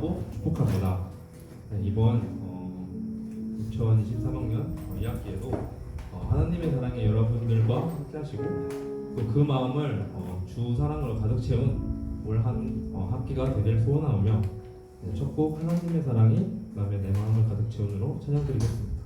것도 축복합니다. 네, 이번 2023학년 2학기에도 하나님의 사랑이 여러분들과 함께하시고 또 그 마음을 주 사랑으로 가득 채운 올 한 학기가 되길 소원하며 첫 곡 하나님의 사랑이 그다음에 내 마음을 가득 채운으로 찬양드리겠습니다.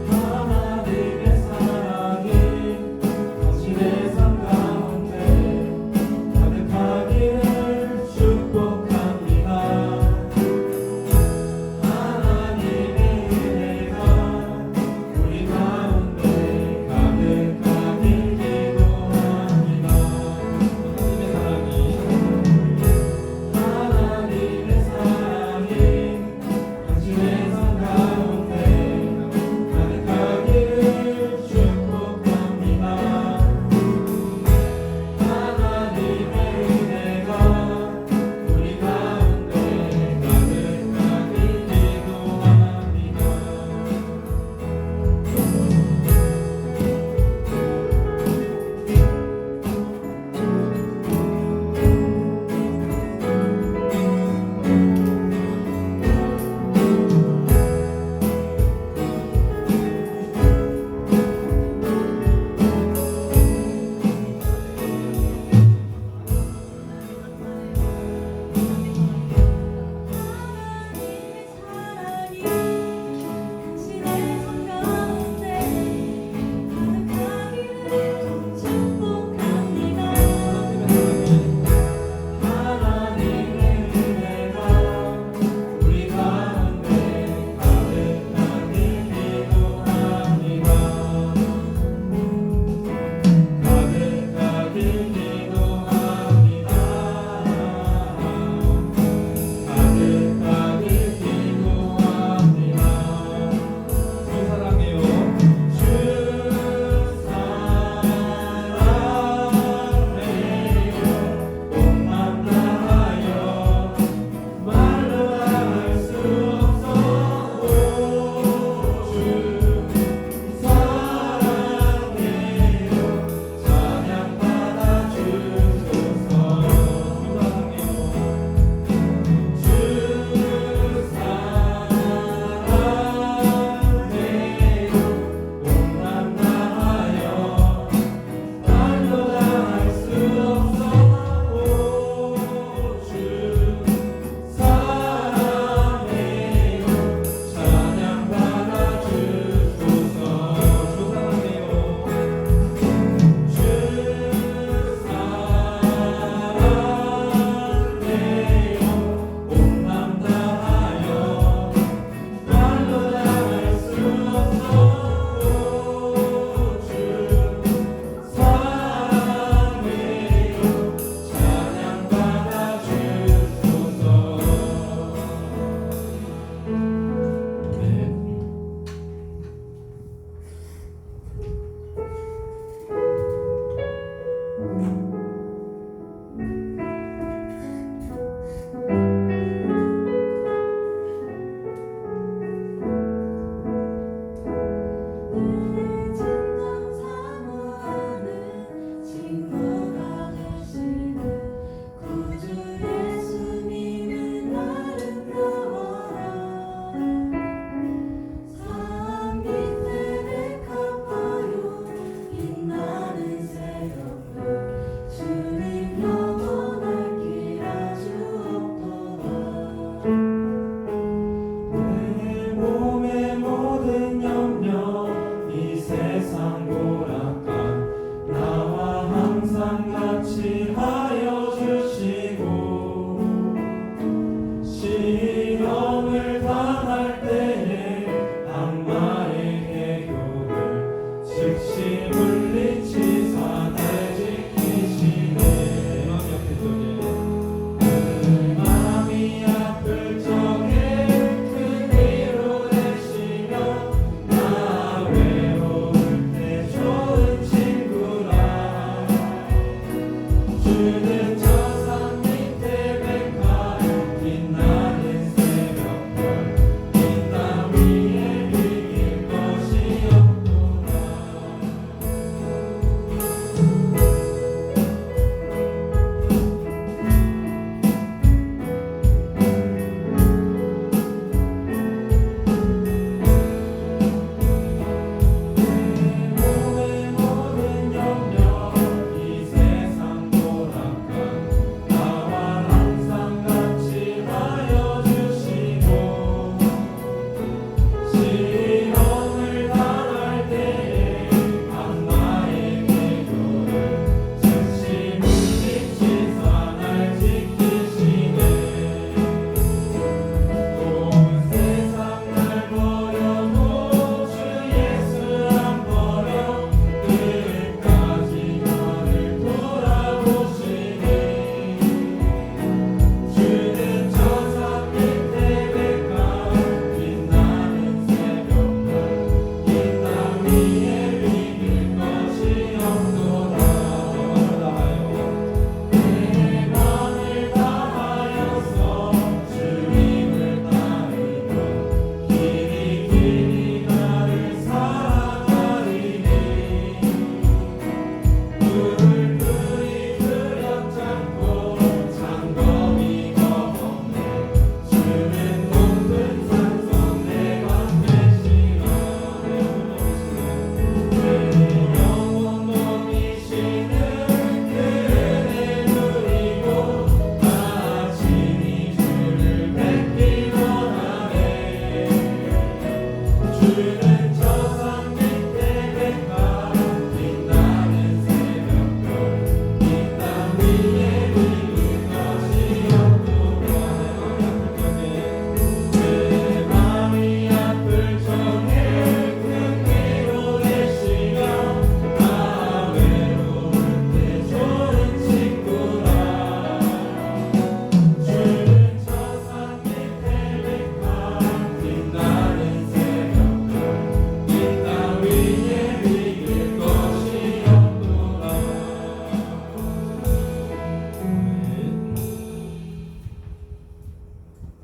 하나님의 사랑이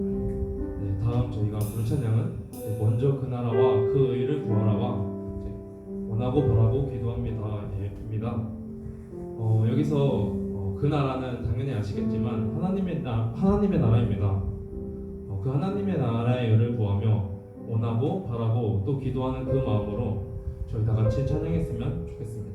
네, 다음 저희가 부를 찬양은 먼저 그 나라와 그 의를 구하라와 원하고 바라고 기도합니다입니다. 여기서 그 나라는 당연히 아시겠지만 하나님의 나라입니다. 그 하나님의 나라의 의를 구하며 원하고 바라고 또 기도하는 그 마음으로 저희 다 같이 찬양했으면 좋겠습니다.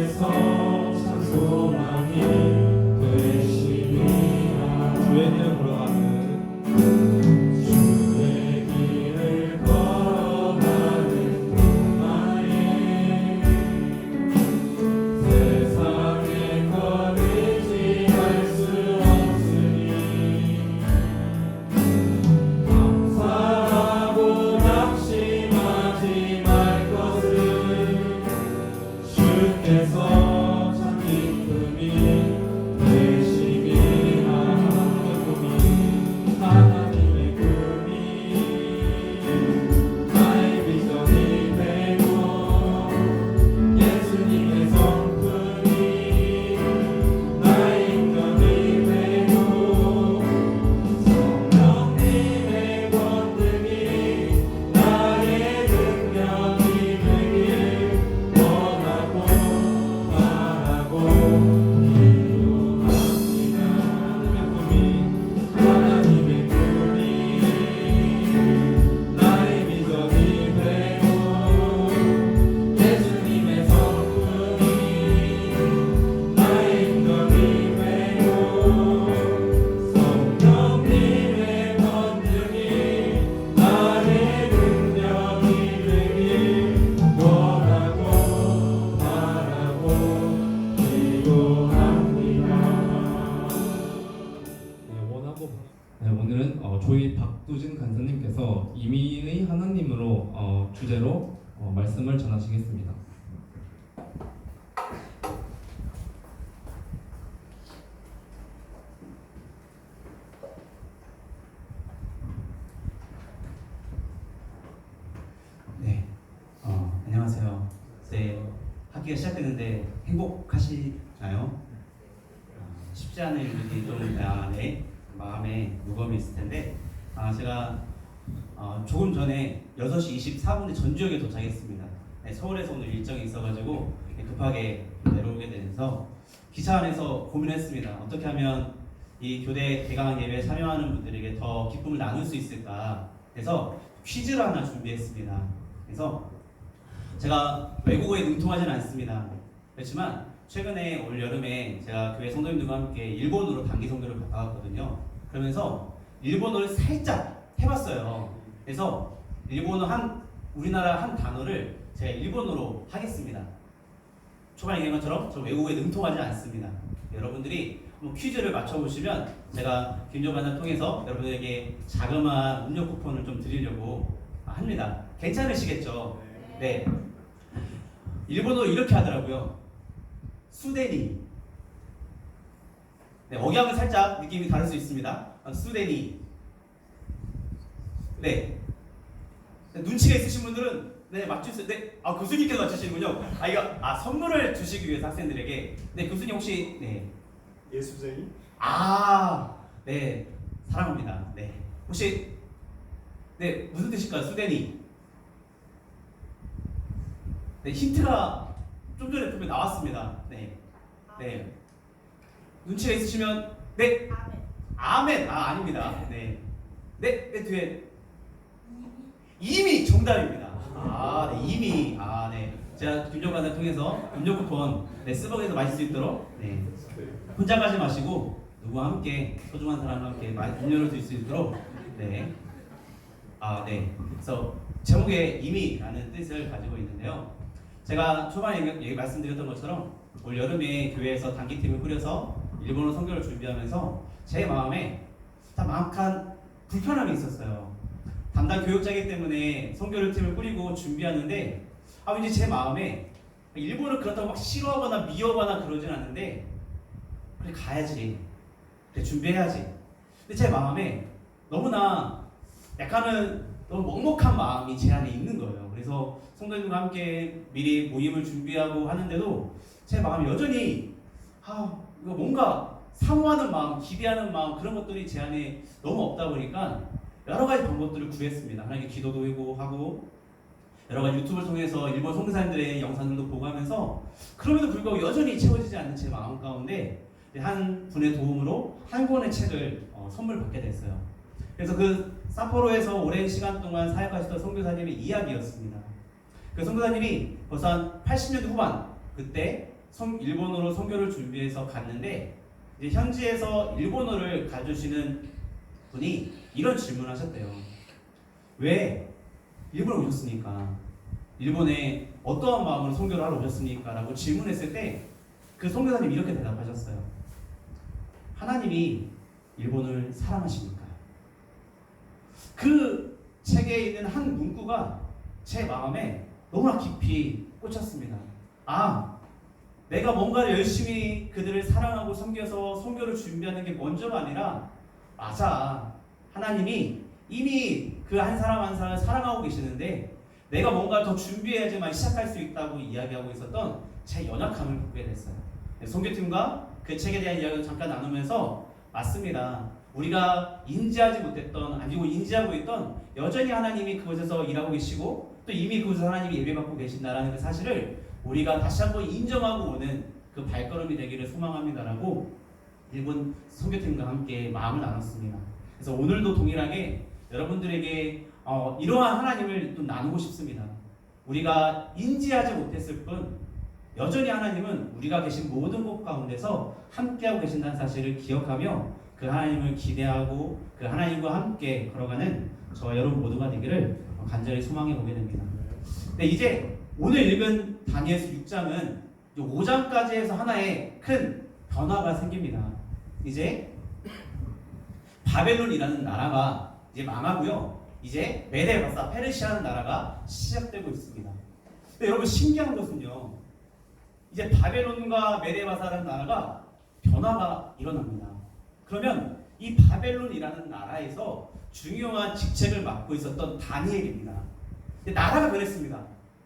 주께서 참 소망이 되시니라. 주의 길을 걸어가는 주의 길을 걸어가는 나의 세상의 것 의지할 수 없으니 감사하고 낙심하지 말 것을 주께서 참 기쁨이 되심이라. 하나님의 꿈이 나의 비전이 되고 예수님의 성품이 나의 인격이 되고 성령님의 권능이 나의 능력이 되길 원하고 바라고 기도합니다. 하나님의 꿈이 나의 비전이 되고 예수님의 성품이 나의 인격이 되고 성령님의 권능이 나의 능력이 되길 원하고 바라고 기도합니다. 오늘은 조이 박두진 간사님께서 이민의 하나님으로 주제로 말씀을 전하시겠습니다. 네, 안녕하세요. 이제 학기가 시작되는데 행복하시나요? 쉽지 않은 일들이 좀 마음에 무거움이 있을 텐데 제가 조금 전에 6시 24분에 전주역에 도착했습니다. 네, 서울에서 오늘 일정이 있어가지고 급하게 내려오게 돼서 기차 안에서 고민했습니다. 어떻게 하면 이 교대 대강 예배에 참여하는 분들에게 더 기쁨을 나눌 수 있을까 해서 퀴즈를 하나 준비했습니다. 그래서 제가 외국어에 능통하지는 않습니다. 그렇지만 최근에 올 여름에 제가 교회 성도님들과 함께 일본으로 단기 선교를 갔다 왔거든요. 그러면서 일본어를 살짝 해봤어요. 그래서 일본어 우리나라 한 단어를 제가 일본어로 하겠습니다. 초반에 얘기한 것처럼 저 외국어에 능통하지 않습니다. 여러분들이 퀴즈를 맞춰보시면 제가 김종관을 통해서 여러분에게 자그마한 음료 쿠폰을 좀 드리려고 합니다. 괜찮으시겠죠? 네. 일본어로 이렇게 하더라고요. 수데니. 네, 억양은 살짝 느낌이 다를 수 있습니다. 수데니. 네. 눈치가 있으신 분들은 맞출 수. 네. 교수님께서 맞추시는군요. 선물을 주시기 위해서 학생들에게. 네, 교수님 혹시 예수쟁이? 네. 사랑합니다. 네. 혹시 무슨 뜻일까요? 수데니. 네, 힌트가 좀 전에 분명히 나왔습니다. 네. 눈치가 있으시면 네. 아멘. 아닙니다. 네. 뒤에 이미 정답입니다. 네, 이미. 네. 제가 김종관을 통해서 음료 쿠폰 스벅에서 마실 수 있도록 혼자 가지 마시고 누구와 함께 소중한 사람과 함께 음료를 드실 수 있도록 네. 그래서 제목에 이미라는 뜻을 가지고 있는데요. 제가 초반에 말씀드렸던 것처럼 올 여름에 교회에서 단기팀을 꾸려서 일본어 선교를 준비하면서 제 마음에 막한 불편함이 있었어요. 담당 교육자이기 때문에 선교를 팀을 꾸리고 준비하는데 왠지 제 마음에 일본을 그렇다고 막 싫어하거나 미워하거나 그러진 않는데 그래 가야지, 그래 준비해야지. 근데 제 마음에 너무나 약간은 너무 먹먹한 마음이 제 안에 있는 거예요. 그래서 성도님과 함께 미리 모임을 준비하고 하는데도 제 마음이 여전히 이거 뭔가 사모하는 마음, 기대하는 마음 그런 것들이 제 안에 너무 없다 보니까 여러 가지 방법들을 구했습니다. 하나님께 기도도 하고 여러 가지 유튜브를 통해서 일본 선교사님들의 영상들도 보고 하면서 그럼에도 불구하고 여전히 채워지지 않는 제 마음 가운데 한 분의 도움으로 한 권의 책을 선물 받게 됐어요. 그래서 그 삿포로에서 오랜 시간 동안 사역하셨던 선교사님의 이야기였습니다. 그 선교사님이 벌써 한 80년대 후반 그때 일본어로 선교를 준비해서 갔는데 이제 현지에서 일본어를 가르치는 분이 이런 질문을 하셨대요. 왜 일본에 오셨습니까? 일본에 어떠한 마음으로 선교를 하러 오셨습니까? 라고 질문했을 때 그 선교사님이 이렇게 대답하셨어요. 하나님이 일본을 사랑하시니까. 그 책에 있는 한 문구가 제 마음에 너무나 깊이 꽂혔습니다. 아, 내가 뭔가 열심히 그들을 사랑하고 섬겨서 선교를 준비하는 게 먼저가 아니라 맞아. 하나님이 이미 그 한 사람 한 사람을 사랑하고 계시는데 내가 뭔가 더 준비해야지만 시작할 수 있다고 이야기하고 있었던 제 연약함을 보게 됐어요. 선교팀과 그 책에 대한 이야기를 잠깐 나누면서 맞습니다. 우리가 인지하지 못했던 아니고 인지하고 있던 여전히 하나님이 그곳에서 일하고 계시고 또 이미 그곳에서 하나님이 예배받고 계신다라는 그 사실을 우리가 다시 한번 인정하고 오는 그 발걸음이 되기를 소망합니다라고 일본 선교팀과 함께 마음을 나눴습니다. 그래서 오늘도 동일하게 여러분들에게 이러한 하나님을 좀 나누고 싶습니다. 우리가 인지하지 못했을 뿐 여전히 하나님은 우리가 계신 모든 곳 가운데서 함께하고 계신다는 사실을 기억하며 그 하나님을 기대하고 그 하나님과 함께 걸어가는 저와 여러분 모두가 되기를 간절히 소망해 보게 됩니다. 네, 이제 오늘 읽은 다니엘서 6장은 5장까지 해서 하나의 큰 변화가 생깁니다. 이제 바벨론이라는 나라가 이제 망하고요. 이제 메데바사 페르시아라는 나라가 시작되고 있습니다. 근데 여러분 신기한 것은요. 이제 바벨론과 메데바사라는 나라가 변화가 일어납니다. 그러면 이 바벨론이라는 나라에서 중요한 직책을 맡고 있었던 다니엘입니다. 나라가 변했습니다.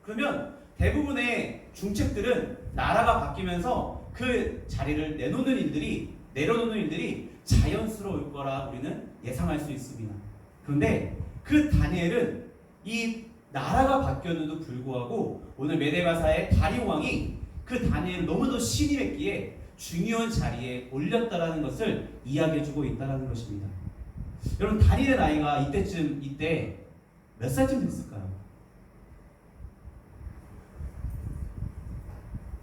그러면 대부분의 중책들은 나라가 바뀌면서 그 자리를 내놓는 일들이 자연스러울 거라 우리는 예상할 수 있습니다. 그런데 그 다니엘은 이 나라가 바뀌었는데도 불구하고 오늘 메데바사의 다리오 왕이 그 다니엘을 너무도 신임했기에 중요한 자리에 올렸다라는 것을 이야기해주고 있다는 것입니다. 여러분 다니엘의 나이가 이때 몇 살쯤 됐을까요?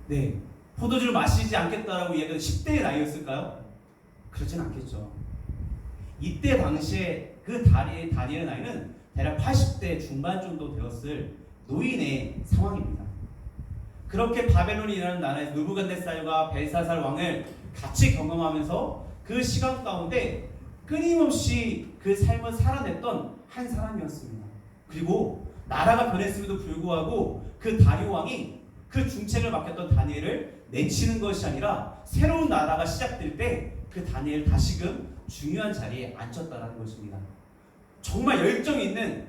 네, 포도주를 마시지 않겠다라고 이야기한 10대의 나이였을까요? 그렇진 않겠죠. 이때 당시에 그 다니엘의 나이는 대략 80대 중반 정도 되었을 노인의 상황입니다. 그렇게 바벨론이라는 나라에서 느부갓네살과 벨사살 왕을 같이 경험하면서 그 시간 가운데 끊임없이 그 삶을 살아냈던 한 사람이었습니다. 그리고 나라가 변했음에도 불구하고 그 다리오 왕이 그 중책을 맡겼던 다니엘을 내치는 것이 아니라 새로운 나라가 시작될 때 그 다니엘을 다시금 중요한 자리에 앉혔다는 것입니다. 정말 열정 있는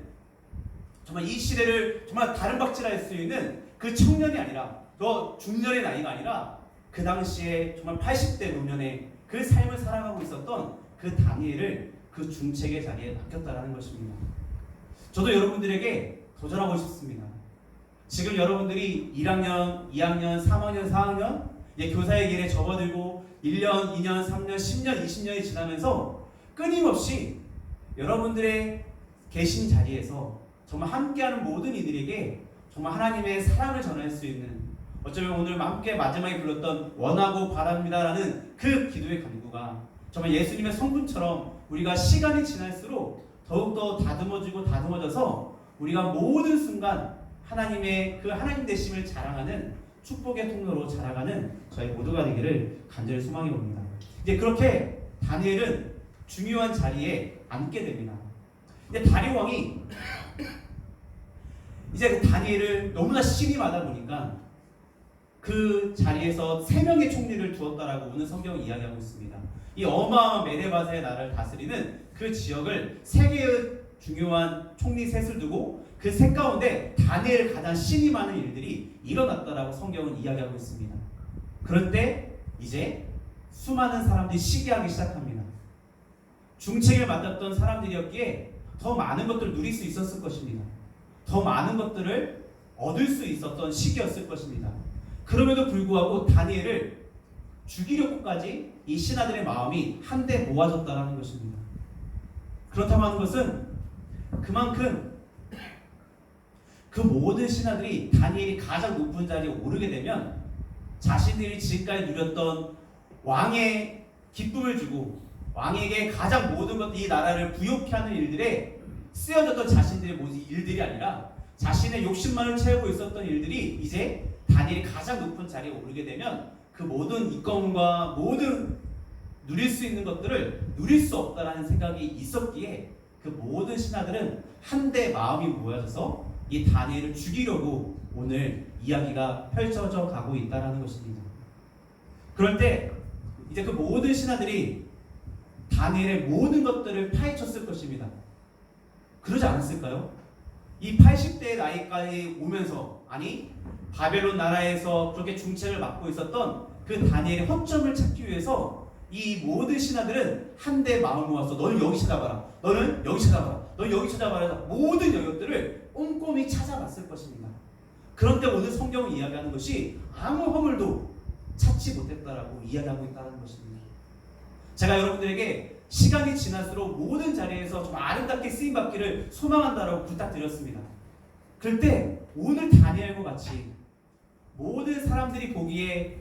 정말 이 시대를 정말 가름박질할 수 있는 그 청년이 아니라 더 중년의 나이가 아니라 그 당시에 정말 80대 노년의 그 삶을 살아가고 있었던 그 다니엘을 그 중책의 자리에 맡겼다는 것입니다. 저도 여러분들에게 도전하고 싶습니다. 지금 여러분들이 1학년, 2학년, 3학년, 4학년 교사의 길에 접어들고 1년, 2년, 3년, 10년, 20년이 지나면서 끊임없이 여러분들의 계신 자리에서 정말 함께하는 모든 이들에게 정말 하나님의 사랑을 전할 수 있는 어쩌면 오늘 함께 마지막에 불렀던 원하고 바랍니다라는 그 기도의 간구가 정말 예수님의 성품처럼 우리가 시간이 지날수록 더욱더 다듬어지고 다듬어져서 우리가 모든 순간 하나님의 그 하나님 되심을 자랑하는 축복의 통로로 자라가는 저희 모두가 되기를 간절히 소망해 봅니다. 이제 그렇게 다니엘은 중요한 자리에 앉게 됩니다. 근데 다리오 왕이 이제 그 다니엘을 너무나 신임하다 보니까 그 자리에서 3명의 총리를 두었다라고 오늘 성경이 이야기하고 있습니다. 이 어마어마한 메데바사의 나라를 다스리는 그 지역을 3개의 중요한 총리 셋을 두고 그 셋 가운데 다니엘을 가장 신임하는 일들이 일어났다라고 성경은 이야기하고 있습니다. 그럴 때 이제 수많은 사람들이 시기하기 시작합니다. 중책을 맡았던 사람들이었기에 더 많은 것들을 누릴 수 있었을 것입니다. 더 많은 것들을 얻을 수 있었던 시기였을 것입니다. 그럼에도 불구하고 다니엘을 죽이려고까지 이 신하들의 마음이 한데 모아졌다는 것입니다. 그렇다고 하는 것은 그만큼 그 모든 신하들이 다니엘이 가장 높은 자리에 오르게 되면 자신들이 지금까지 누렸던 왕의 기쁨을 주고 왕에게 가장 모든 것 이 나라를 부욕케 하는 일들에 쓰여졌던 자신들의 모든 일들이 아니라 자신의 욕심만을 채우고 있었던 일들이 이제 다니엘이 가장 높은 자리에 오르게 되면 그 모든 이권과 모든 누릴 수 있는 것들을 누릴 수 없다라는 생각이 있었기에 그 모든 신하들은 한데 마음이 모여져서 이 다니엘을 죽이려고 오늘 이야기가 펼쳐져 가고 있다라는 것입니다. 그럴 때 이제 그 모든 신하들이 다니엘의 모든 것들을 파헤쳤을 것입니다. 그러지 않았을까요? 이 80대의 나이까지 오면서 아니 바벨론 나라에서 그렇게 중책을 맡고 있었던 그 다니엘의 허점을 찾기 위해서 이 모든 신하들은 한데 마음을 모아서 너는 여기 찾아봐라, 너는 여기 찾아봐라, 너는 여기 찾아봐라 모든 영역들을 꼼꼼히 찾아봤을 것입니다. 그런데 오늘 성경이 이야기하는 것이 아무 허물도 찾지 못했다라고 이야기하고 있다는 것입니다. 제가 여러분들에게 시간이 지날수록 모든 자리에서 좀 아름답게 쓰임받기를 소망한다라고 부탁드렸습니다. 그럴 때 오늘 다니엘과 같이 모든 사람들이 보기에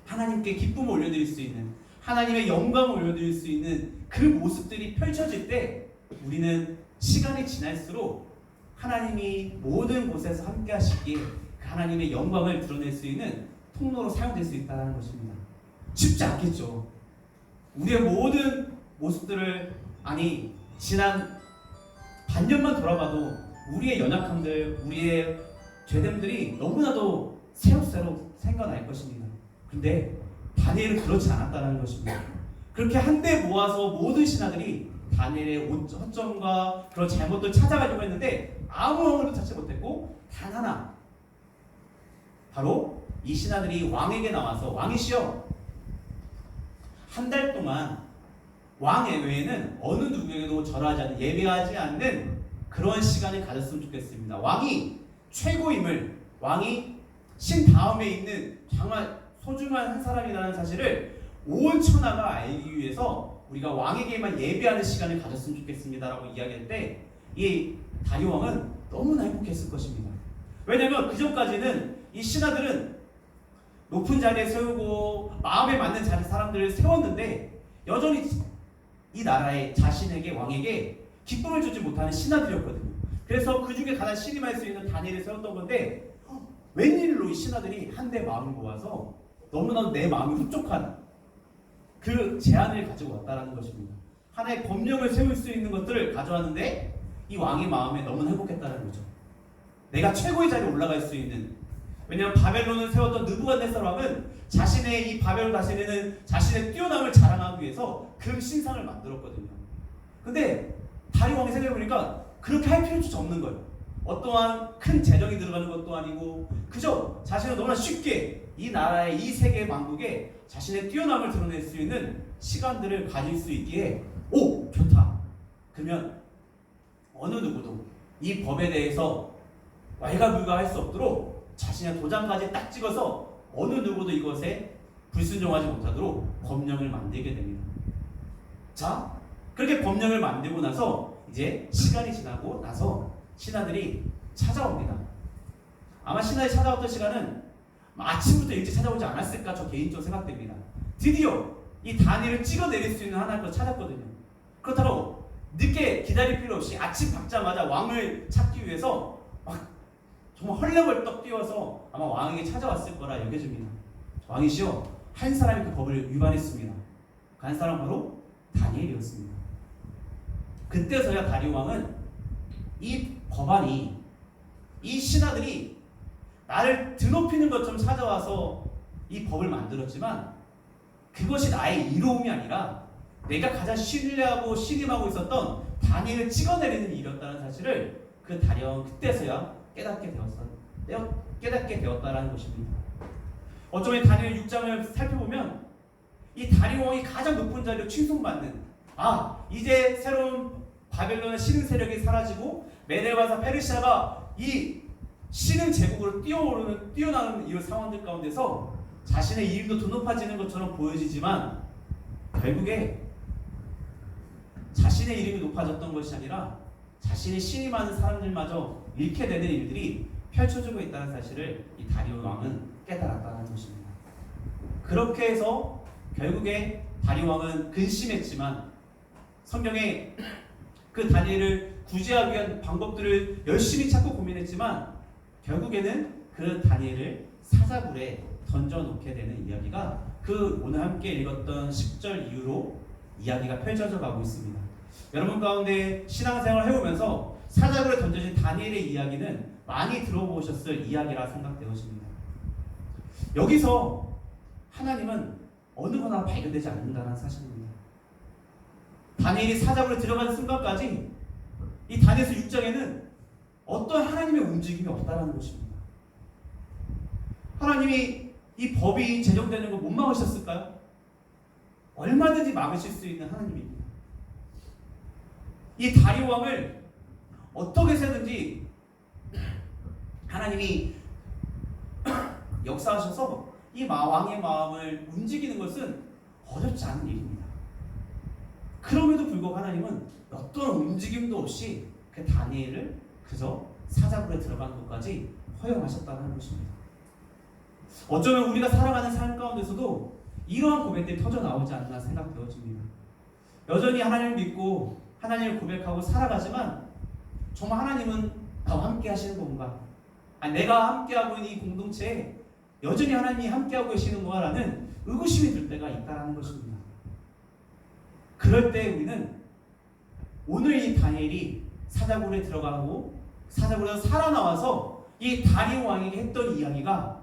하나님께 기쁨을 올려드릴 수 있는 하나님의 영광을 올려드릴 수 있는 그 모습들이 펼쳐질 때 우리는 시간이 지날수록 하나님이 모든 곳에서 함께 하시기에 그 하나님의 영광을 드러낼 수 있는 통로로 사용될 수 있다는 것입니다. 쉽지 않겠죠. 우리의 모든 모습들을 아니 지난 반년만 돌아봐도 우리의 연약함들, 우리의 죄됨들이 너무나도 새록새록 생겨날 것입니다. 근데 다니엘은 그렇지 않았다는 것입니다. 그렇게 한데 모아서 모든 신하들이 다니엘의 허점과 그런 잘못을 찾아가려고 했는데 아무 허물도 찾지 못했고 단 하나 바로 이 신하들이 왕에게 나와서 왕이시여 한 달 동안 왕 외에는 어느 누구에게도 절하지 않는 예배하지 않는 그런 시간을 가졌으면 좋겠습니다. 왕이 최고임을 왕이 신 다음에 있는 정말 소중한 한 사람이라는 사실을 온 천하가 알기 위해서 우리가 왕에게만 예배하는 시간을 가졌으면 좋겠습니다라고 이야기할 때 이 다리오 왕은 너무나 행복했을 것입니다. 왜냐하면 그 전까지는 이 신하들은 높은 자리에 세우고 마음에 맞는 자리 사람들을 세웠는데 여전히 이 나라에 자신에게 왕에게 기쁨을 주지 못하는 신하들이었거든요. 그래서 그 중에 가장 신임할 수 있는 다니엘을 세웠던 건데 웬일로 이 신하들이 한데 마음을 모아서 너무나도 내 마음이 흡족한 그 제안을 가지고 왔다라는 것입니다. 하나의 법령을 세울 수 있는 것들을 가져왔는데 이 왕의 마음에 너무나 행복했다는 거죠. 내가 최고의 자리에 올라갈 수 있는, 왜냐하면 바벨론을 세웠던 느부갓네살 왕은 자신의 이 바벨론 다스리는 자신의 뛰어남을 자랑하기 위해서 그 신상을 만들었거든요. 근데 다리오 왕이 생각해보니까 그렇게 할 필요조차 없는 거예요. 어떠한 큰 재정이 들어가는 것도 아니고 그저 자신은 너무나 쉽게 이 나라의 이 세계 만국에 자신의 뛰어남을 드러낼 수 있는 시간들을 가질 수 있기에 오! 좋다. 그러면 어느 누구도 이 법에 대해서 왈가불가할 수 없도록 자신의 도장까지 딱 찍어서 어느 누구도 이것에 불순종하지 못하도록 법령을 만들게 됩니다. 자, 그렇게 법령을 만들고 나서 이제 시간이 지나고 나서 신하들이 찾아옵니다. 아마 신하들이 찾아왔던 시간은 아침부터 일찍 찾아오지 않았을까 저 개인적으로 생각됩니다. 드디어 이 다니엘을 찍어내릴 수 있는 하나를 또 찾았거든요. 그렇다고 늦게 기다릴 필요 없이 아침 밝자마자 왕을 찾기 위해서 막 정말 헐레벌떡 뛰어서 아마 왕에게 찾아왔을 거라 여겨집니다. 왕이시여, 한 사람이 그 법을 위반했습니다. 그 한 사람 바로 다니엘이었습니다. 그때서야 다리오 왕은 이 법안이, 이 신하들이 나를 드높이는 것처럼 찾아와서 이 법을 만들었지만 그것이 나의 이로움이 아니라 내가 가장 신뢰하고 신임하고 있었던 다니엘을 찍어내리는 일이었다는 사실을 그 다리오 왕은 그때서야 깨닫게 되었다라는 것입니다. 어쩌면 다니엘 6장을 살펴보면 이 다리오 왕이 가장 높은 자리로 칭송받는, 이제 새로운 바벨론의 신흥 세력이 사라지고 메데바사 페르시아가 이 신흥 제국으로 뛰어나는 이런 상황들 가운데서 자신의 이름도 더 높아지는 것처럼 보여지지만 결국에 자신의 이름이 높아졌던 것이 아니라 자신이 신임하는 사람들마저 잃게 되는 일들이 펼쳐지고 있다는 사실을 이 다리오 왕은 깨달았다는 것입니다. 그렇게 해서 결국에 다리 왕은 근심했지만 성경에 그 다니엘을 구제하기 위한 방법들을 열심히 찾고 고민했지만 결국에는 그 다니엘을 사자굴에 던져놓게 되는 이야기가 그 오늘 함께 읽었던 10절 이후로 이야기가 펼쳐져 가고 있습니다. 여러분 가운데 신앙생활을 해오면서 사자굴에 던져진 다니엘의 이야기는 많이 들어보셨을 이야기라 생각되어집니다. 여기서 하나님은 어느 거나 발견되지 않는다는 사실입니다. 다니엘이 사자굴에 들어가는 순간까지 이 다니엘서 6장에는 어떤 하나님의 움직임이 없다는 것입니다. 하나님이 이 법이 제정되는 거 못 막으셨을까요? 얼마든지 막으실 수 있는 하나님입니다. 이 다리 왕을 어떻게 해서든지 하나님이 역사하셔서 이 왕의 마음을 움직이는 것은 어렵지 않은 일입니다. 그럼에도 불구하고 하나님은 어떤 움직임도 없이 그 다니엘을 그저 사자굴에 들어가는 것까지 허용하셨다는 것입니다. 어쩌면 우리가 살아가는 삶 가운데서도 이러한 고백들이 터져 나오지 않나 생각되어집니다. 여전히 하나님을 믿고 하나님을 고백하고 살아가지만 정말 하나님은 나와 함께 하시는 건가? 아니, 내가 함께하고 있는 이 공동체에 여전히 하나님이 함께하고 계시는 거라는 의구심이 들 때가 있다는 것입니다. 그럴 때 우리는 오늘 이 다니엘이 사자굴에 들어가고 사자굴에서 살아나와서 이 다리 왕에게 했던 이야기가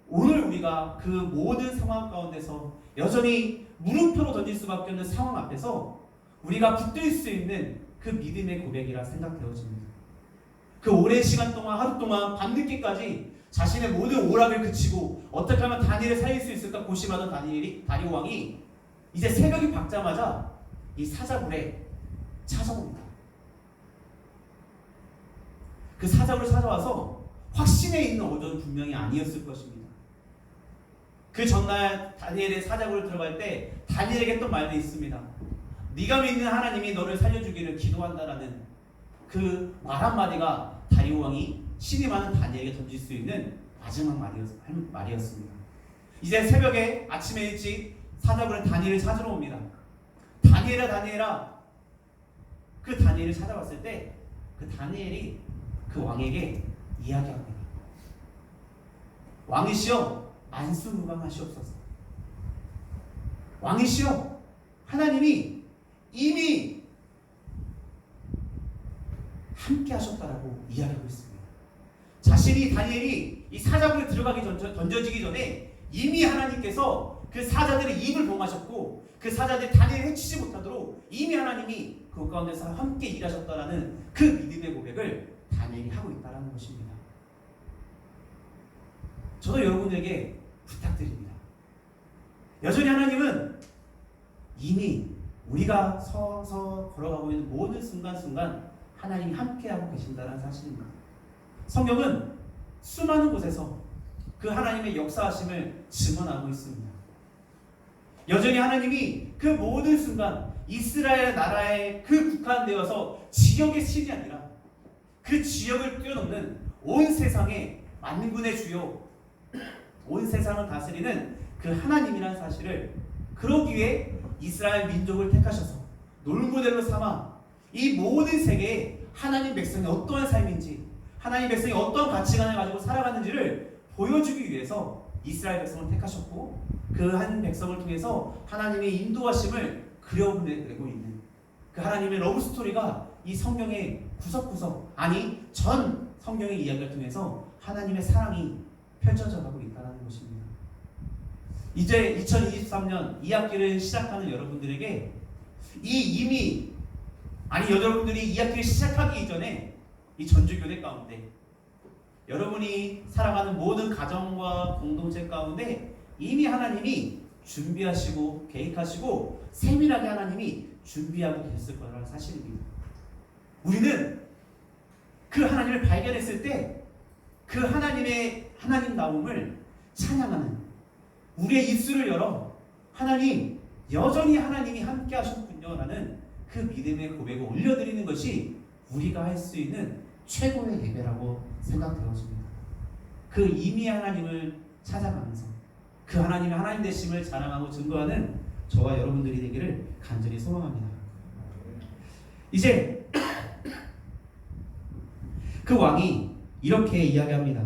오늘 우리가 그 모든 상황 가운데서 여전히 물음표로 던질 수밖에 없는 상황 앞에서 우리가 붙들 수 있는 그 믿음의 고백이라 생각되어집니다. 그 오랜 시간 동안 하루 동안 밤늦게까지 자신의 모든 오락을 그치고 어떻게 하면 다니엘을 살릴 수 있을까 고심하던 다리 왕이 이제 새벽이 밝자마자 이 사자굴에 찾아옵니다. 그 사자굴에 찾아와서 확신에 있는 어조는 분명히 아니었을 것입니다. 그 전날 다니엘의 사자굴에 들어갈 때 다니엘에게 했던 말도 있습니다. 네가 믿는 하나님이 너를 살려주기를 기도한다라는 그 말 한마디가 다리 왕이 신임하는 다니엘에게 던질 수 있는 마지막 말이었습니다. 이제 새벽에 아침에 일찍 사자굴에 다니엘을 찾으러 옵니다. 다니엘아 그 다니엘을 찾아왔을 때 그 다니엘이 그 왕에게 이야기합니다. 왕이시여 만수무강하시옵소서. 왕이시여 하나님이 이미 함께 하셨다라고 이야기하고 있습니다. 자신이 다니엘이 이 사자굴에 들어가기 던져지기 전에 이미 하나님께서 그 사자들의 입을 봉하셨고 그 사자들이 다니엘을 해치지 못하도록 이미 하나님이 그 가운데서 함께 일하셨다라는 그 믿음의 고백을 다니엘이 하고 있다는 것입니다. 저도 여러분에게 부탁드립니다. 여전히 하나님은 이미 우리가 서서 걸어가고 있는 모든 순간순간 하나님이 함께하고 계신다는 사실입니다. 성경은 수많은 곳에서 그 하나님의 역사하심을 증언하고 있습니다. 여전히 하나님이 그 모든 순간 이스라엘 나라에 그 국한되어서 지역의 신이 아니라 그 지역을 뛰어넘는 온 세상의 만군의 주요 온 세상을 다스리는 그 하나님이라는 사실을 그러기 위해 이스라엘 민족을 택하셔서 롤모델로 삼아 이 모든 세계에 하나님 백성이 어떠한 삶인지 하나님 백성이 어떤 가치관을 가지고 살아가는지를 보여주기 위해서 이스라엘 백성을 택하셨고 그 한 백성을 통해서 하나님의 인도하심을 그려내고 있는 그 하나님의 러브스토리가 이 성경의 구석구석 아니 전 성경의 이야기를 통해서 하나님의 사랑이 펼쳐져 가고 있다는 것입니다. 이제 2023년 2학기를 시작하는 여러분들에게 여러분들이 2학기를 시작하기 이전에 이 전주교회 가운데 여러분이 살아가는 모든 가정과 공동체 가운데 이미 하나님이 준비하시고 계획하시고 세밀하게 하나님이 준비하고 계셨을 거라는 사실입니다. 우리는 그 하나님을 발견했을 때 그 하나님의 하나님다움을 찬양하는 우리의 입술을 열어 하나님 여전히 하나님이 함께 하셨군요 라는 그 믿음의 고백을 올려드리는 것이 우리가 할 수 있는 최고의 예배라고 생각되어집니다. 그 이미 하나님을 찾아가면서 그 하나님의 하나님 되심을 자랑하고 증거하는 저와 여러분들이 되기를 간절히 소망합니다. 이제 그 왕이 이렇게 이야기합니다.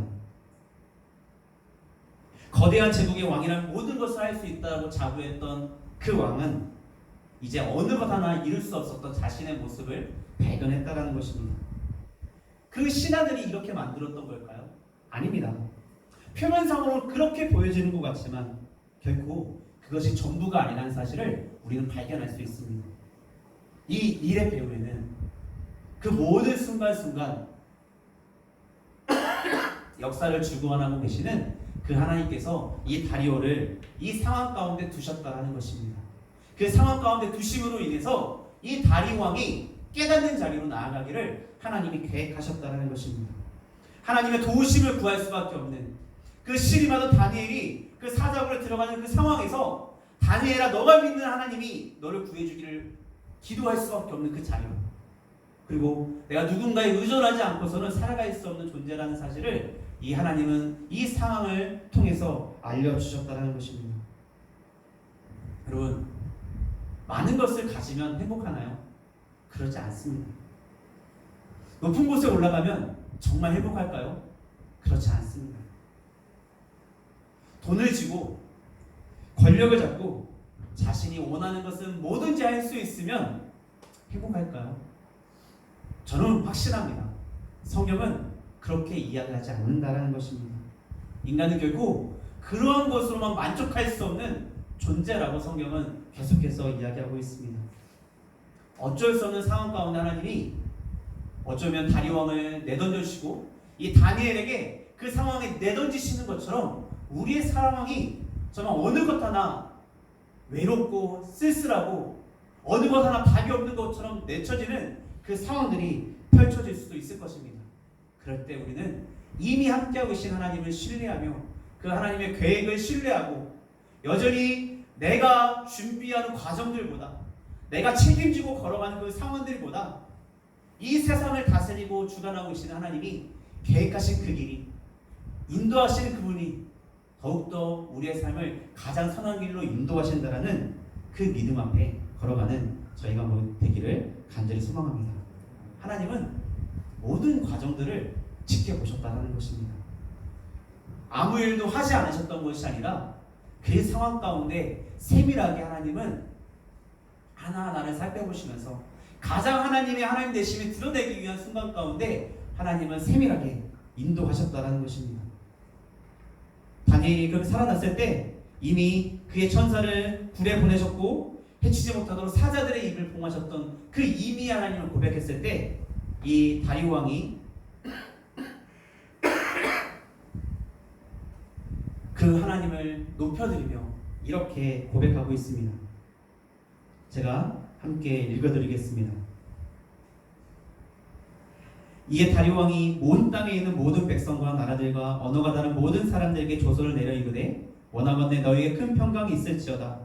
거대한 제국의 왕이란 모든 것을 할 수 있다고 자부했던 그 왕은 이제 어느 것 하나 이룰 수 없었던 자신의 모습을 발견했다라는 것입니다. 그 신하들이 이렇게 만들었던 걸까요? 아닙니다. 표면상으로 그렇게 보여지는 것 같지만 결코 그것이 전부가 아니라는 사실을 우리는 발견할 수 있습니다. 이 일의 배후에는 그 모든 순간순간 역사를 주관하고 계시는 그 하나님께서 이 다리오를 이 상황 가운데 두셨다라는 것입니다. 그 상황 가운데 두심으로 인해서 이 다리 왕이 깨닫는 자리로 나아가기를 하나님이 계획하셨다라는 것입니다. 하나님의 도우심을 구할 수밖에 없는 그 시리마도 다니엘이 그 사자굴에 들어가는 그 상황에서 다니엘아 너가 믿는 하나님이 너를 구해주기를 기도할 수밖에 없는 그 자리로, 그리고 내가 누군가에 의존하지 않고서는 살아갈 수 없는 존재라는 사실을 이 하나님은 이 상황을 통해서 알려주셨다는 것입니다. 여러분, 많은 것을 가지면 행복하나요? 그렇지 않습니다. 높은 곳에 올라가면 정말 행복할까요? 그렇지 않습니다. 돈을 쥐고 권력을 잡고 자신이 원하는 것은 뭐든지 할 수 있으면 행복할까요? 저는 확신합니다. 성경은 그렇게 이야기하지 않는다라는 것입니다. 인간은 결국 그러한 것으로만 만족할 수 없는 존재라고 성경은 계속해서 이야기하고 있습니다. 어쩔 수 없는 상황 가운데 하나님이 어쩌면 다리왕을 내던져주시고 이 다니엘에게 그 상황에 내던지시는 것처럼 우리의 상황이 정말 어느 것 하나 외롭고 쓸쓸하고 어느 것 하나 답이 없는 것처럼 내쳐지는 그 상황들이 펼쳐질 수도 있을 것입니다. 그럴 때 우리는 이미 함께하고 계신 하나님을 신뢰하며 그 하나님의 계획을 신뢰하고 여전히 내가 준비하는 과정들보다 내가 책임지고 걸어가는 그 상황들보다 이 세상을 다스리고 주관하고 계시는 하나님이 계획하신 그 길이, 인도하시는 그분이 더욱더 우리의 삶을 가장 선한 길로 인도하신다라는 그 믿음 앞에 걸어가는 저희가 되기를 간절히 소망합니다. 하나님은 모든 과정들을 지켜보셨다는 것입니다. 아무 일도 하지 않으셨던 것이 아니라 그 상황 가운데 세밀하게 하나님은 하나하나를 살펴보시면서 가장 하나님의 하나님 되심을 드러내기 위한 순간 가운데 하나님은 세밀하게 인도하셨다는 것입니다. 다니엘이 그렇게 살아났을 때 이미 그의 천사를 굴에 보내셨고 해치지 못하도록 사자들의 입을 봉하셨던 그 이미 하나님을 고백했을 때 이 다리오 왕이 그 하나님을 높여드리며 이렇게 고백하고 있습니다. 제가 함께 읽어드리겠습니다. 이에 다리오 왕이 온 땅에 있는 모든 백성과 나라들과 언어가 다른 모든 사람들에게 조서를 내려 이르되 원하건대 너희에게 큰 평강이 있을지어다.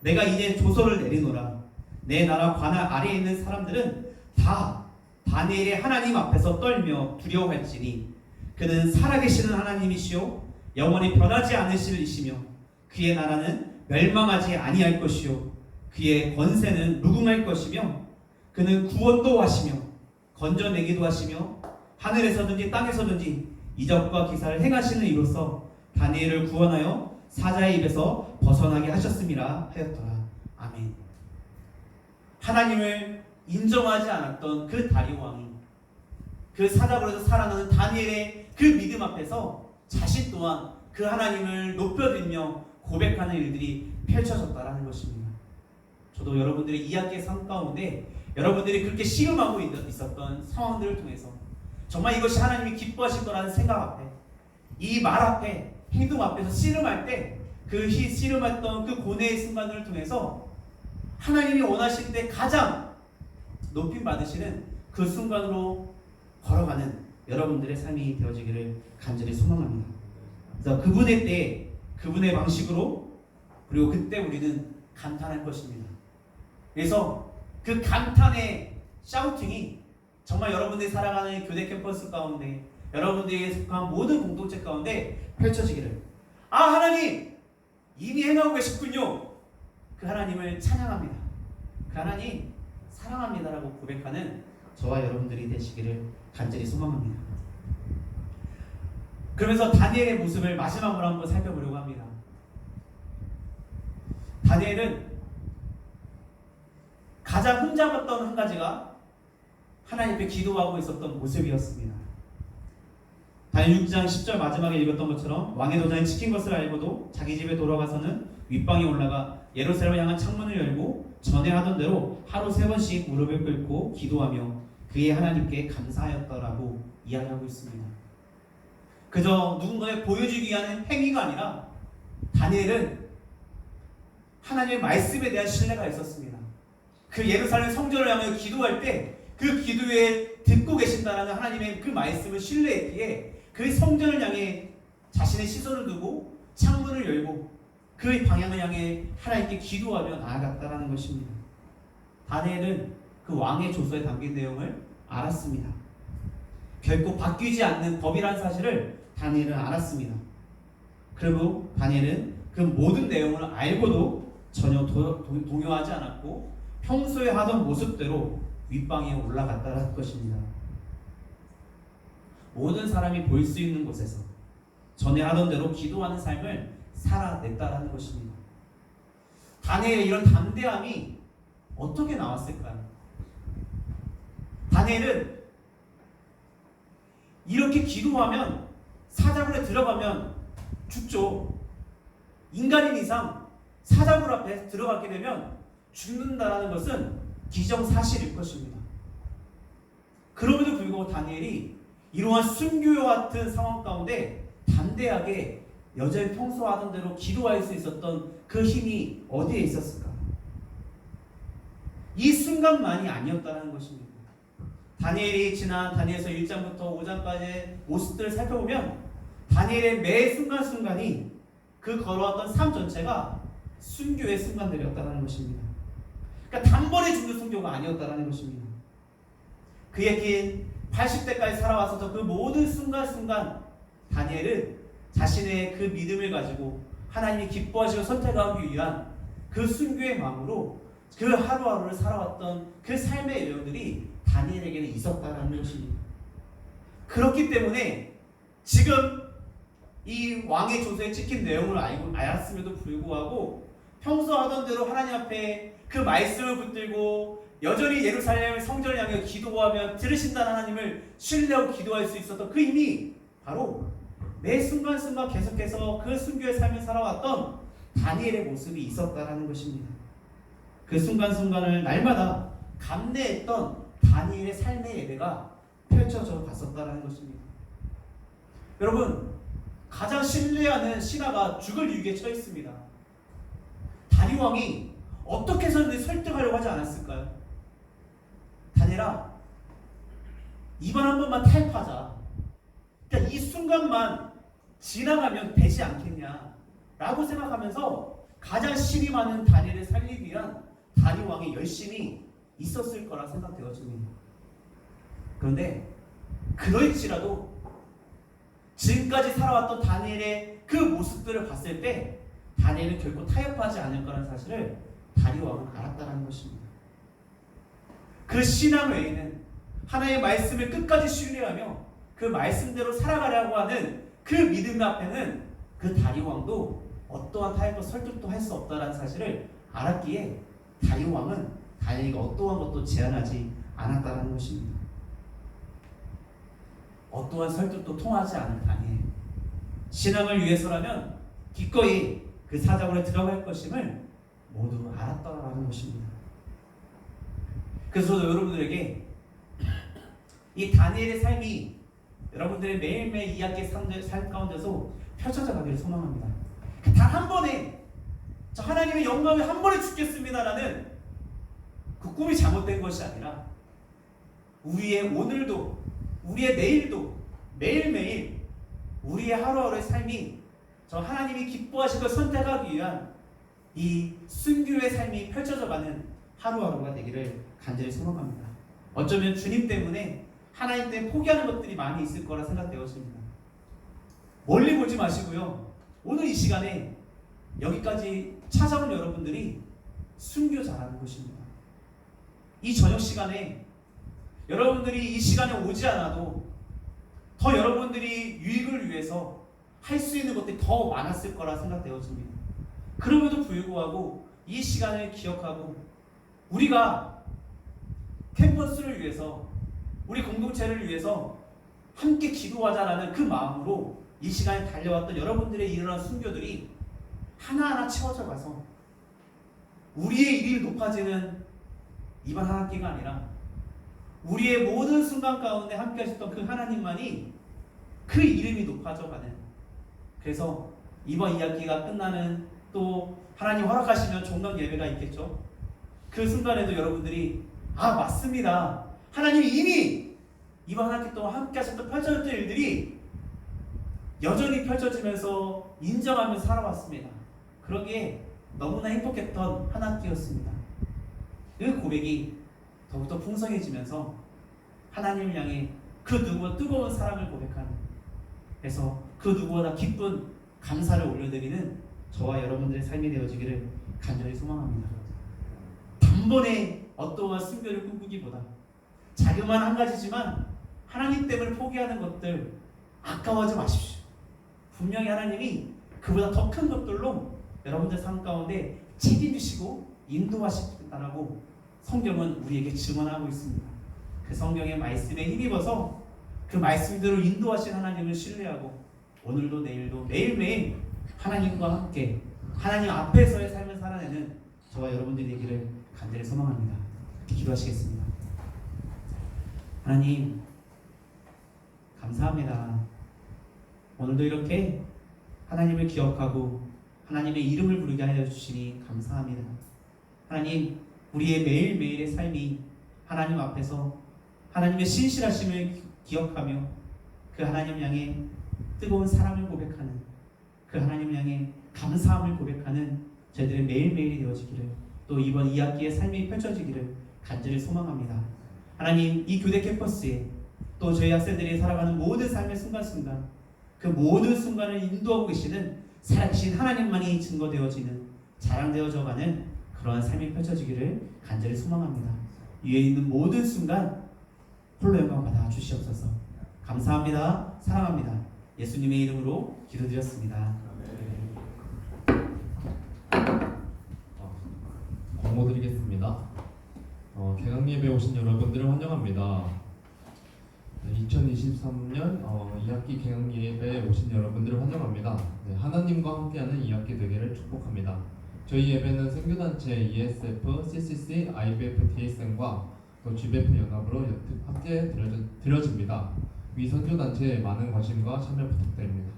내가 이제 조서를 내리노라. 내 나라 관할 아래에 있는 사람들은 다 다니엘의 하나님 앞에서 떨며 두려워할지니 그는 살아계시는 하나님이시요 영원히 변하지 않으실 이시며 그의 나라는 멸망하지 아니할 것이요 그의 권세는 무궁할 것이며 그는 구원도 하시며 건져내기도 하시며 하늘에서든지 땅에서든지 이적과 기사를 행하시는 이로써 다니엘을 구원하여 사자의 입에서 벗어나게 하셨음이라 하였더라. 아멘. 하나님을 인정하지 않았던 그 다리오 왕이 그 사자굴에서 살아나는 다니엘의 그 믿음 앞에서 자신 또한 그 하나님을 높여들며 고백하는 일들이 펼쳐졌다라는 것입니다. 저도 여러분들의 이야기의 삶 가운데 여러분들이 그렇게 씨름하고 있었던 상황들을 통해서 정말 이것이 하나님이 기뻐하실 거라는 생각 앞에 이 말 앞에 행동 앞에서 씨름할 때 그 씨름했던 그 고뇌의 순간들을 통해서 하나님이 원하실 때 가장 높임 받으시는 그 순간으로 걸어가는 여러분들의 삶이 되어지기를 간절히 소망합니다. 그래서 그분의 때 그분의 방식으로 그리고 그때 우리는 감탄할 것입니다. 그래서 그 감탄의 샤우팅이 정말 여러분들이 살아가는 교대 캠퍼스 가운데 여러분들이 속한 모든 공동체 가운데 펼쳐지기를 아, 하나님 이미 행하고 계셨군요. 그 하나님을 찬양합니다. 그 하나님 사랑합니다라고 고백하는 저와 여러분들이 되시기를 간절히 소망합니다. 그러면서 다니엘의 모습을 마지막으로 한번 살펴보려고 합니다. 다니엘은 가장 흠잡았던 한 가지가 하나님 앞에 기도하고 있었던 모습이었습니다. 다니엘 6장 10절 마지막에 읽었던 것처럼 왕의 도장이 찍힌 것을 알고도 자기 집에 돌아가서는 윗방에 올라가 예루살렘을 향한 창문을 열고 전에 하던 대로 하루 3번씩 무릎을 꿇고 기도하며 그의 하나님께 감사하였더라고 이야기하고 있습니다. 그저 누군가에 보여주기 위한 행위가 아니라 다니엘은 하나님의 말씀에 대한 신뢰가 있었습니다. 그 예루살렘 성전을 향해 기도할 때 그 기도에 듣고 계신다는 하나님의 그 말씀을 신뢰했기에 그 성전을 향해 자신의 시선을 두고 창문을 열고 그 방향을 향해 하나님께 기도하며 나아갔다는 것입니다. 다니엘은 그 왕의 조서에 담긴 내용을 알았습니다. 결코 바뀌지 않는 법이라는 사실을 다니엘은 알았습니다. 그리고 다니엘은 그 모든 내용을 알고도 전혀 동요하지 않았고 평소에 하던 모습대로 윗방에 올라갔다는 것입니다. 모든 사람이 볼 수 있는 곳에서 전에 하던 대로 기도하는 삶을 살아냈다는 것입니다. 다니엘의 이런 담대함이 어떻게 나왔을까요? 다니엘은 이렇게 기도하면 사자굴에 들어가면 죽죠. 인간인 이상 사자굴 앞에 들어가게 되면 죽는다는 것은 기정사실일 것입니다. 그럼에도 불구하고 다니엘이 이러한 순교와 같은 상황 가운데 담대하게 여전히 평소 하던 대로 기도할 수 있었던 그 힘이 어디에 있었을까? 이 순간만이 아니었다는 것입니다. 다니엘이 지난 다니엘서 1장부터 5장까지의 모습들을 살펴보면 다니엘의 매 순간순간이 그 걸어왔던 삶 전체가 순교의 순간들이었다는 것입니다. 그러니까 단번에 죽는 순교가 아니었다는 것입니다. 그의 긴 80대까지 살아와서 그 모든 순간순간 다니엘은 자신의 그 믿음을 가지고 하나님이 기뻐하시고 선택하기 위한 그 순교의 마음으로 그 하루하루를 살아왔던 그 삶의 내용들이 다니엘에게는 있었다는 것입니다. 그렇기 때문에 지금 이 왕의 조서에 찍힌 내용을 알았음에도 불구하고 평소 하던 대로 하나님 앞에 그 말씀을 붙들고 여전히 예루살렘 성전을 향해 기도하며 들으신다는 하나님을 신뢰하고 기도할 수 있었던 그 힘이 바로 매 순간순간 계속해서 그 순교의 삶을 살아왔던 다니엘의 모습이 있었다는 것입니다. 그 순간순간을 날마다 감내했던 다니엘의 삶의 예배가 펼쳐져 갔었다는 것입니다. 여러분, 가장 신뢰하는 신하가 죽을 위기에 처했습니다. 다리 왕이 어떻게 해서든 설득하려고 하지 않았을까요? 다니엘아, 이번 한 번만 타협하자. 그러니까 이 순간만 지나가면 되지 않겠냐 라고 생각하면서 가장 신이 많은 다니엘을 살리기 위한 다리 왕의 열심이 있었을 거라 생각되어집니다. 그런데 그럴지라도 지금까지 살아왔던 다니엘의 그 모습들을 봤을 때 다니엘은 결코 타협하지 않을 거라는 사실을 다리 왕은 알았다는 것입니다. 그 신앙 외에는 하나님의 말씀을 끝까지 신뢰하며 그 말씀대로 살아가려고 하는 그 믿음 앞에는 그 다리 왕도 어떠한 타협과 설득도 할 수 없다는 사실을 알았기에 다리 왕은 다니엘에게 어떠한 것도 제한하지 않았다는 것입니다. 어떠한 설득도 통하지 않은 다니엘, 신앙을 위해서라면 기꺼이 그 사자굴에 들어갈 것임을 모두 알았다는 것입니다. 그래서 저도 여러분들에게 이 다니엘의 삶이 여러분들의 매일매일 이야기의 삶 가운데서 펼쳐져 가기를 소망합니다. 단 한 번에 저 하나님의 영광을 한 번에 죽겠습니다라는 그 꿈이 잘못된 것이 아니라 우리의 오늘도 우리의 내일도 매일매일 우리의 하루하루의 삶이 저 하나님이 기뻐하시고 선택하기 위한 이 순교의 삶이 펼쳐져가는 하루하루가 되기를 간절히 소망합니다. 어쩌면 주님 때문에 하나님 때문에 포기하는 것들이 많이 있을 거라 생각되었습니다. 멀리 보지 마시고요. 오늘 이 시간에 여기까지 찾아온 여러분들이 순교자라는 것입니다. 이 저녁 시간에 여러분들이 이 시간에 오지 않아도 더 여러분들이 유익을 위해서 할 수 있는 것들이 더 많았을 거라 생각되어집니다. 그럼에도 불구하고 이 시간을 기억하고 우리가 캠퍼스를 위해서 우리 공동체를 위해서 함께 기도하자라는 그 마음으로 이 시간에 달려왔던 여러분들의 일어난 순교들이 하나하나 채워져 가서 우리의 일이 높아지는 이번 한 학기가 아니라 우리의 모든 순간 가운데 함께 하셨던 그 하나님만이 그 이름이 높아져 가는, 그래서 이번 2학기가 끝나는 또 하나님 허락하시면 종강 예배가 있겠죠. 그 순간에도 여러분들이 맞습니다, 하나님이 이미 이번 한 학기 동안 함께 하셨던 펼쳐졌던 일들이 여전히 펼쳐지면서 인정하면서 살아왔습니다. 그러기에 너무나 행복했던 한 학기였습니다. 그 고백이 더욱더 풍성해지면서 하나님을 향해 그 누구보다 뜨거운 사랑을 고백하는, 그래서 그 누구보다 기쁜 감사를 올려드리는 저와 여러분들의 삶이 되어지기를 간절히 소망합니다. 단번에 어떠한 순교를 꿈꾸기보다 자그마한 한 가지지만 하나님 때문에 포기하는 것들 아까워하지 마십시오. 분명히 하나님이 그보다 더 큰 것들로 여러분들 삶 가운데 책임지시고 인도하시겠다라고 성경은 우리에게 증언하고 있습니다. 그 성경의 말씀에 힘입어서 그 말씀대로 인도하신 하나님을 신뢰하고 오늘도 내일도 매일매일 하나님과 함께 하나님 앞에서의 삶을 살아내는 저와 여러분들이 되기를 간절히 소망합니다. 기도하시겠습니다. 하나님 감사합니다. 오늘도 이렇게 하나님을 기억하고 하나님의 이름을 부르게 하여 주시니 감사합니다. 하나님, 우리의 매일매일의 삶이 하나님 앞에서 하나님의 신실하심을 기억하며 그 하나님 향해 뜨거운 사랑을 고백하는, 그 하나님 향해 감사함을 고백하는 저희들의 매일매일이 되어지기를, 또 이번 2학기의 삶이 펼쳐지기를 간절히 소망합니다. 하나님, 이 교대 캠퍼스에 또 저희 학생들이 살아가는 모든 삶의 순간순간, 그 모든 순간을 인도하고 계시는 살아계신 하나님만이 증거되어지는, 자랑되어져가는 그러한 삶이 펼쳐지기를 간절히 소망합니다. 위에 있는 모든 순간 홀로 영광 받아 주시옵소서. 감사합니다. 사랑합니다. 예수님의 이름으로 기도드렸습니다. 광고드리겠습니다. 개강예배 오신 여러분들을 환영합니다. 2023년 2학기 개강예배에 오신 여러분들을 환영합니다. 하나님과 함께하는 2학기 되기를 축복합니다. 저희 예배는 선교단체 ESF, CCC, IBF, DSM과 또 GBF 연합으로 함께 드려집니다. 위 선교단체에 많은 관심과 참여 부탁드립니다.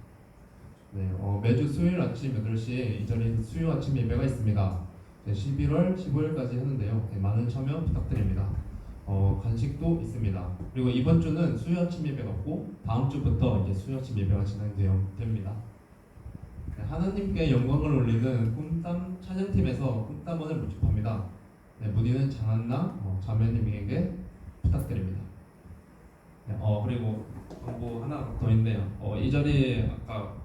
매주 수요일 아침 8시에 이 자리에서 수요 아침 예배가 있습니다. 11월 15일까지 하는데요. 많은 참여 부탁드립니다. 간식도 있습니다. 그리고 이번 주는 수요 아침 예배가 없고 다음 주부터 이제 수요 아침 예배가 진행됩니다. 하나님께 영광을 올리는 꿈땀 찬양팀에서 꿈땀원을 모집합니다. 문의는 장한나 자매님에게 부탁드립니다. 그리고 광고 하나 더 있는데요. 이 자리에 아까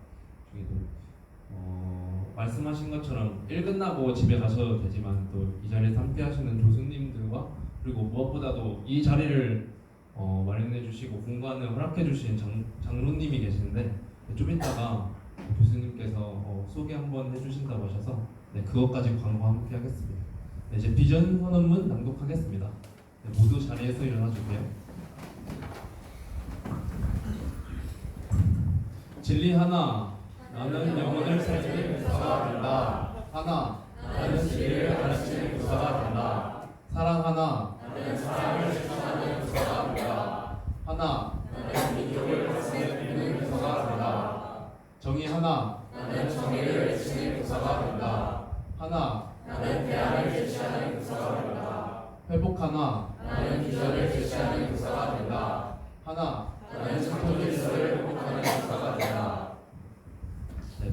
말씀하신 것처럼 일 끝나고 집에 가셔도 되지만 또 이 자리에서 함께 하시는 교수님들과 그리고 무엇보다도 이 자리를 마련해 주시고 공간을 허락해 주신 장로님이 계시는데 좀 이따가 교수님께서 소개 한번 해주신다고 하셔서 그것까지 광고 함께 하겠습니다. 이제 비전 선언문 낭독하겠습니다. 모두 자리에서 일어나 주세요. 진리 하나, 나는 영혼을 살리는 교사가 된다. 하나, 나는 진리를 가르치는 교사가 된다. 사랑 하나, 나는 사랑을 실천하는 교사가 된다. 하나, 나는 민족을 다스리는 교사가 된다. 정의 하나, 나는 정의를 외치는 교사가 된다. 하나, 나는 대안을 제시하는 교사가 된다. 회복 하나, 나는 비전을 제시하는 교사가 된다. 하나, 나는 창조 질서를 회복하는 교사가 된다.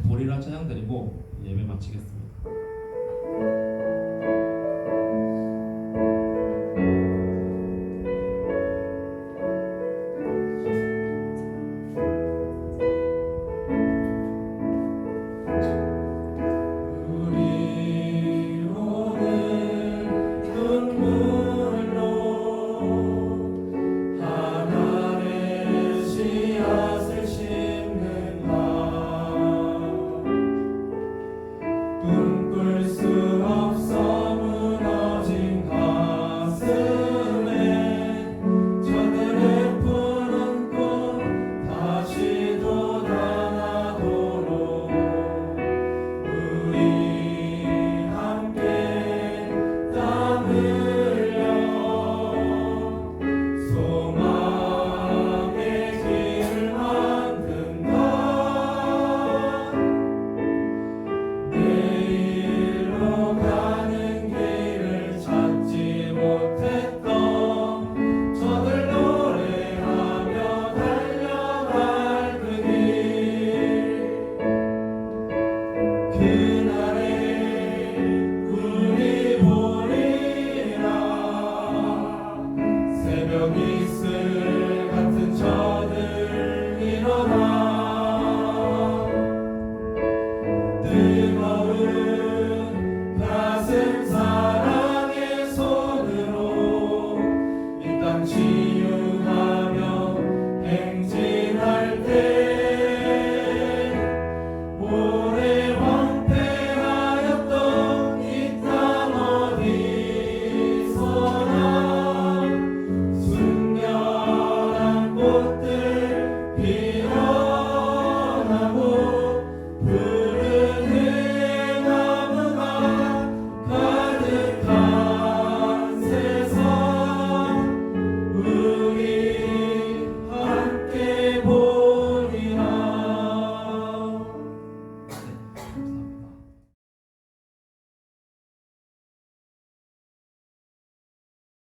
보리라 찬양 드리고 예배 마치겠습니다.